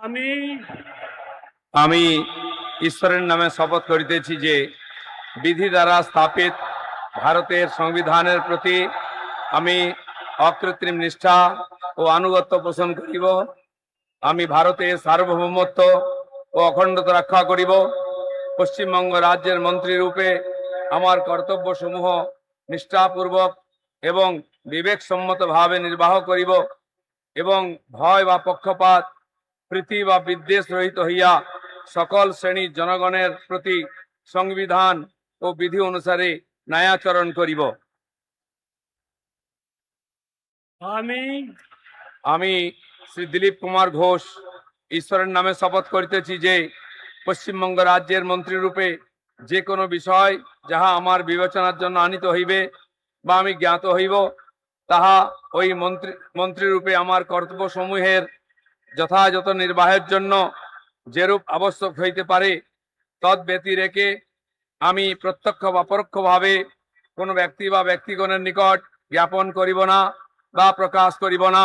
আমি আমি ঈশ্বরের নামে শপথ করিতেছি যে বিধি দ্বারা স্থাপিত ভারতের সংবিধানের প্রতি আমি অকৃত্রিম নিষ্ঠা ও আনুগত্য পোষণ করিব। আমি ভারতের সার্বভৌমত্ব ও অখণ্ডতা রক্ষা করিব। পশ্চিমবঙ্গ রাজ্যের মন্ত্রী রূপে আমার কর্তব্যসমূহ নিষ্ঠাপূর্বক এবং বিবেকসম্মতভাবে নির্বাহ করিব এবং ভয় বা পক্ষপাত প্রীতি বা বিদ্বেষ রহিত হইয়া সকল শ্রেণীর জনগণের প্রতি সংবিধান ও বিধি অনুসারে ন্যায়াচরণ করিব। আমি আমি শ্রী দিলীপ কুমার ঘোষ ঈশ্বরের নামে শপথ করিতেছি যে পশ্চিমবঙ্গ রাজ্যের মন্ত্রী রূপে যে কোনো বিষয় যাহা আমার বিবেচনার জন্য আনিত হইবে বা আমি জ্ঞাত হইব, তাহা ওই মন্ত্রী রূপে আমার কর্তব্যসমূহের যথাযথ নির্বাহের জন্য যেরূপ আবশ্যক হইতে পারে তদ ব্যতিরেকে আমি প্রত্যক্ষ বা পরোক্ষভাবে কোনো ব্যক্তি বা ব্যক্তিগণের নিকট জ্ঞাপন করিব না বা প্রকাশ করিব না।